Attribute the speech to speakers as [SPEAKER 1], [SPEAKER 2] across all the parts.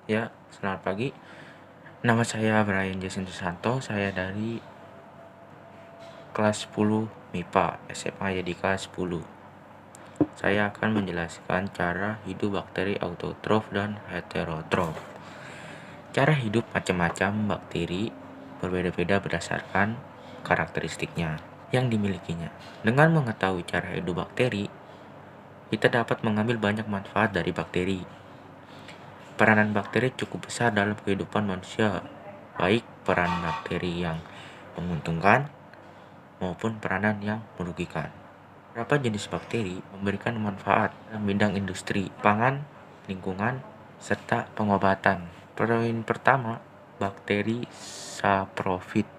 [SPEAKER 1] Ya, selamat pagi. Nama saya Brian Jason Susanto. Saya dari kelas 10 MIPA SMA Yadika 10. Saya akan menjelaskan cara hidup bakteri autotrof dan heterotrof. Cara hidup macam-macam bakteri berbeda-beda berdasarkan karakteristiknya yang dimilikinya. Dengan mengetahui cara hidup bakteri, kita dapat mengambil banyak manfaat dari bakteri. Peranan bakteri cukup besar dalam kehidupan manusia, baik peran bakteri yang menguntungkan maupun peranan yang merugikan. Beberapa jenis bakteri memberikan manfaat dalam bidang industri, pangan, lingkungan, serta pengobatan. Poin pertama, bakteri saprofit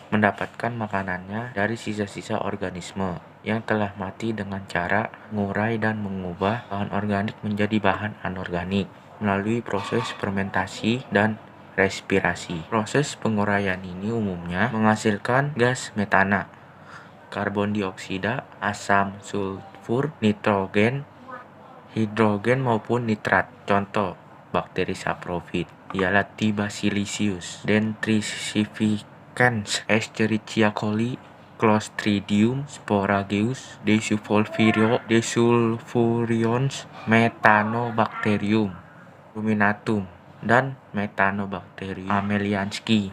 [SPEAKER 1] mendapatkan makanannya dari sisa-sisa organisme yang telah mati dengan cara mengurai dan mengubah bahan organik menjadi bahan anorganik melalui proses fermentasi dan respirasi. Proses penguraian ini umumnya menghasilkan gas metana, karbon dioksida, asam sulfur, nitrogen, hidrogen maupun nitrat. Contoh bakteri saprofit ialah T. bacillus, dendrissificans, Escherichia coli, Clostridium sporaceus, Desulfurions, Methanobacterium ruminatum, dan Methanobacterium amelianski.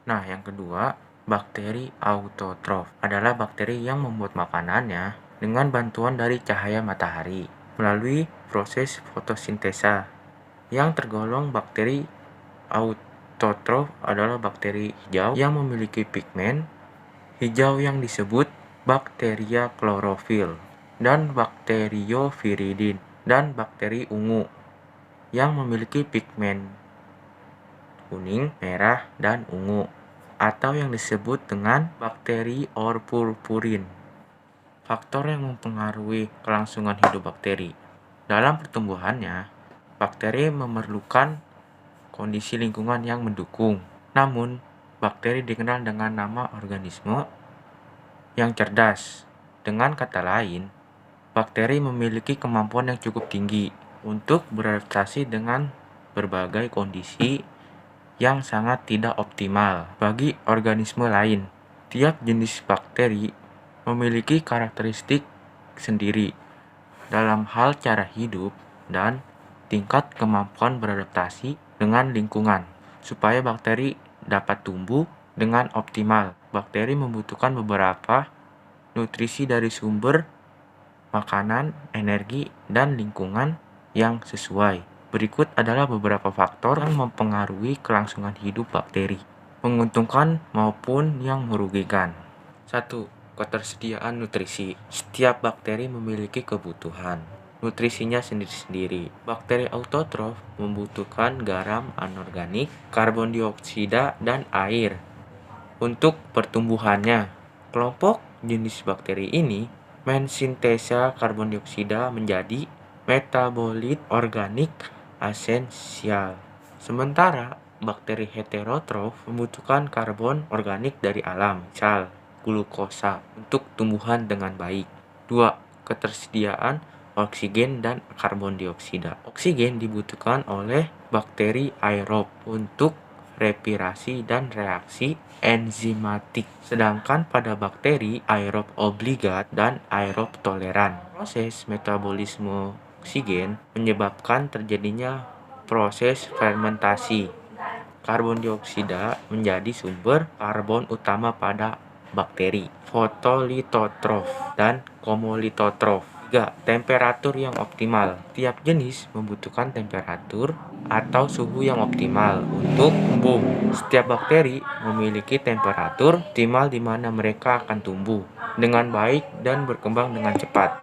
[SPEAKER 1] Nah, yang kedua, bakteri autotrof adalah bakteri yang membuat makanannya dengan bantuan dari cahaya matahari melalui proses fotosintesa. Yang tergolong bakteri autotrof adalah bakteri hijau yang memiliki pigmen hijau yang disebut bakteria klorofil, dan bakterioviridin, dan bakteri ungu yang memiliki pigmen kuning, merah, dan ungu, atau yang disebut dengan bakteri purpurin. Faktor yang mempengaruhi kelangsungan hidup bakteri. Dalam pertumbuhannya, bakteri memerlukan kondisi lingkungan yang mendukung. Namun, bakteri dikenal dengan nama organisme yang cerdas. Dengan kata lain, bakteri memiliki kemampuan yang cukup tinggi untuk beradaptasi dengan berbagai kondisi yang sangat tidak optimal bagi organisme lain. Tiap jenis bakteri memiliki karakteristik sendiri dalam hal cara hidup dan tingkat kemampuan beradaptasi dengan lingkungan. Supaya bakteri dapat tumbuh dengan optimal, bakteri membutuhkan beberapa nutrisi dari sumber makanan, energi, dan lingkungan yang sesuai. Berikut adalah beberapa faktor yang mempengaruhi kelangsungan hidup bakteri, menguntungkan maupun yang merugikan. 1. Ketersediaan nutrisi. Setiap bakteri memiliki kebutuhan nutrisinya sendiri-sendiri. Bakteri autotrof membutuhkan garam anorganik, karbon dioksida, dan air untuk pertumbuhannya. Kelompok jenis bakteri ini mensintesa karbon dioksida menjadi metabolit organik esensial. Sementara bakteri heterotrof membutuhkan karbon organik dari alam, misal glukosa, untuk tumbuhan dengan baik. 2. Ketersediaan oksigen dan karbon dioksida. Oksigen dibutuhkan oleh bakteri aerob untuk respirasi dan reaksi enzimatik, sedangkan pada bakteri aerob obligat dan aerob toleran, proses metabolisme oksigen menyebabkan terjadinya proses fermentasi. Karbon dioksida menjadi sumber karbon utama pada bakteri fotolitotrof dan komolitotrof. 3. Temperatur yang optimal. Tiap jenis membutuhkan temperatur atau suhu yang optimal untuk tumbuh. Setiap bakteri memiliki temperatur optimal di mana mereka akan tumbuh dengan baik dan berkembang dengan cepat.